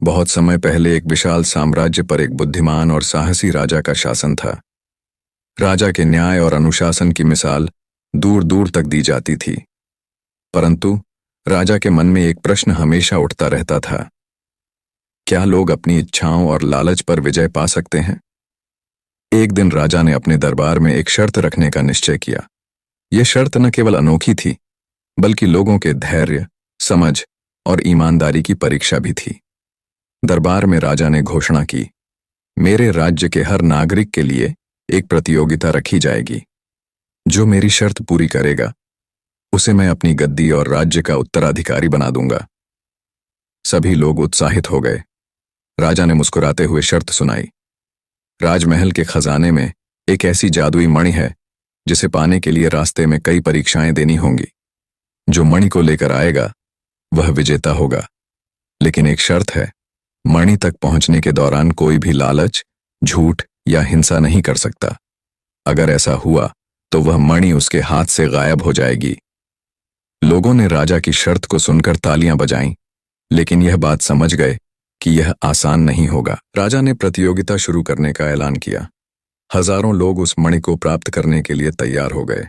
बहुत समय पहले एक विशाल साम्राज्य पर एक बुद्धिमान और साहसी राजा का शासन था। राजा के न्याय और अनुशासन की मिसाल दूर दूर तक दी जाती थी। परंतु राजा के मन में एक प्रश्न हमेशा उठता रहता था। क्या लोग अपनी इच्छाओं और लालच पर विजय पा सकते हैं? एक दिन राजा ने अपने दरबार में एक शर्त रखने का निश्चय किया। यह शर्त न केवल अनोखी थी, बल्कि लोगों के धैर्य, समझ और ईमानदारी की परीक्षा भी थी। दरबार में राजा ने घोषणा की, मेरे राज्य के हर नागरिक के लिए एक प्रतियोगिता रखी जाएगी। जो मेरी शर्त पूरी करेगा, उसे मैं अपनी गद्दी और राज्य का उत्तराधिकारी बना दूंगा। सभी लोग उत्साहित हो गए। राजा ने मुस्कुराते हुए शर्त सुनाई। राजमहल के खजाने में एक ऐसी जादुई मणि है जिसे पाने के लिए रास्ते में कई परीक्षाएं देनी होंगी। जो मणि को लेकर आएगा वह विजेता होगा। लेकिन एक शर्त है, मणि तक पहुंचने के दौरान कोई भी लालच, झूठ या हिंसा नहीं कर सकता। अगर ऐसा हुआ तो वह मणि उसके हाथ से गायब हो जाएगी। लोगों ने राजा की शर्त को सुनकर तालियां बजाईं, लेकिन यह बात समझ गए कि यह आसान नहीं होगा। राजा ने प्रतियोगिता शुरू करने का ऐलान किया। हजारों लोग उस मणि को प्राप्त करने के लिए तैयार हो गए।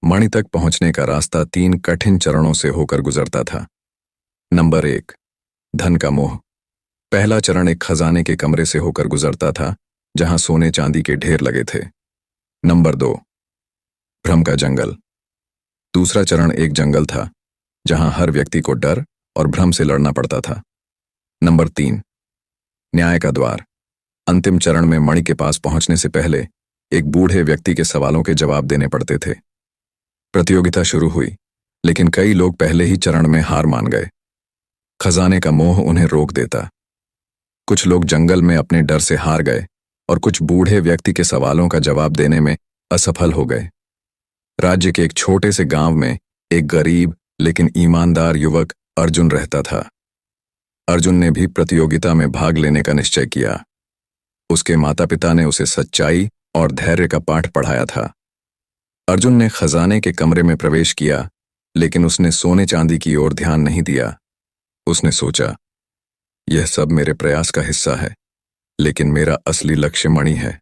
मणि तक पहुंचने का रास्ता 3 कठिन चरणों से होकर गुजरता था। नंबर 1, धन का मोह। पहला चरण एक खजाने के कमरे से होकर गुजरता था, जहां सोने चांदी के ढेर लगे थे। नंबर 2, भ्रम का जंगल। दूसरा चरण एक जंगल था, जहां हर व्यक्ति को डर और भ्रम से लड़ना पड़ता था। नंबर 3, न्याय का द्वार। अंतिम चरण में मणि के पास पहुंचने से पहले एक बूढ़े व्यक्ति के सवालों के जवाब देने पड़ते थे। प्रतियोगिता शुरू हुई, लेकिन कई लोग पहले ही चरण में हार मान गए। खजाने का मोह उन्हें रोक देता। कुछ लोग जंगल में अपने डर से हार गए और कुछ बूढ़े व्यक्ति के सवालों का जवाब देने में असफल हो गए। राज्य के एक छोटे से गांव में एक गरीब लेकिन ईमानदार युवक अर्जुन रहता था। अर्जुन ने भी प्रतियोगिता में भाग लेने का निश्चय किया। उसके माता पिता ने उसे सच्चाई और धैर्य का पाठ पढ़ाया था। अर्जुन ने खजाने के कमरे में प्रवेश किया, लेकिन उसने सोने चांदी की ओर ध्यान नहीं दिया। उसने सोचा, यह सब मेरे प्रयास का हिस्सा है, लेकिन मेरा असली लक्ष्य मणि है।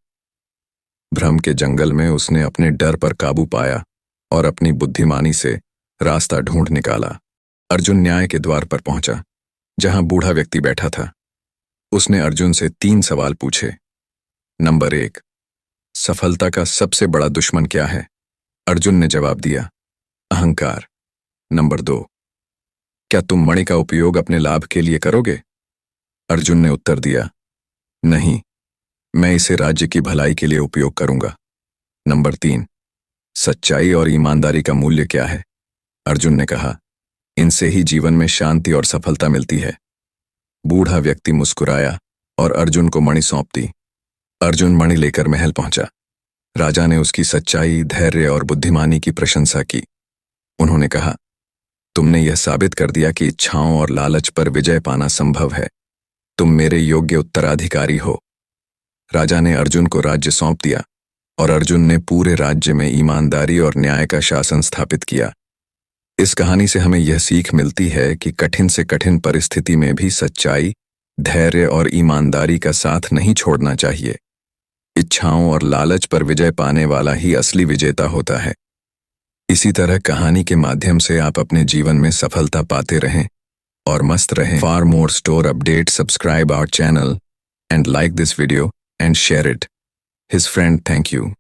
भ्रम के जंगल में उसने अपने डर पर काबू पाया और अपनी बुद्धिमानी से रास्ता ढूंढ निकाला। अर्जुन न्याय के द्वार पर पहुंचा, जहां बूढ़ा व्यक्ति बैठा था। उसने अर्जुन से 3 सवाल पूछे। नंबर 1, सफलता का सबसे बड़ा दुश्मन क्या है? अर्जुन ने जवाब दिया, अहंकार। नंबर 2, क्या तुम मणि का उपयोग अपने लाभ के लिए करोगे? अर्जुन ने उत्तर दिया, नहीं, मैं इसे राज्य की भलाई के लिए उपयोग करूंगा। नंबर 3, सच्चाई और ईमानदारी का मूल्य क्या है? अर्जुन ने कहा, इनसे ही जीवन में शांति और सफलता मिलती है। बूढ़ा व्यक्ति मुस्कुराया और अर्जुन को मणि सौंप दी। अर्जुन मणि लेकर महल पहुंचा। राजा ने उसकी सच्चाई, धैर्य और बुद्धिमानी की प्रशंसा की। उन्होंने कहा, तुमने यह साबित कर दिया कि इच्छाओं और लालच पर विजय पाना संभव है। तुम मेरे योग्य उत्तराधिकारी हो। राजा ने अर्जुन को राज्य सौंप दिया और अर्जुन ने पूरे राज्य में ईमानदारी और न्याय का शासन स्थापित किया। इस कहानी से हमें यह सीख मिलती है कि कठिन से कठिन परिस्थिति में भी सच्चाई, धैर्य और ईमानदारी का साथ नहीं छोड़ना चाहिए। इच्छाओं और लालच पर विजय पाने वाला ही असली विजेता होता है। इसी तरह कहानी के माध्यम से आप अपने जीवन में सफलता पाते रहें और मस्त रहें। For more store update, subscribe our channel and like this video and share it. His friend, thank you.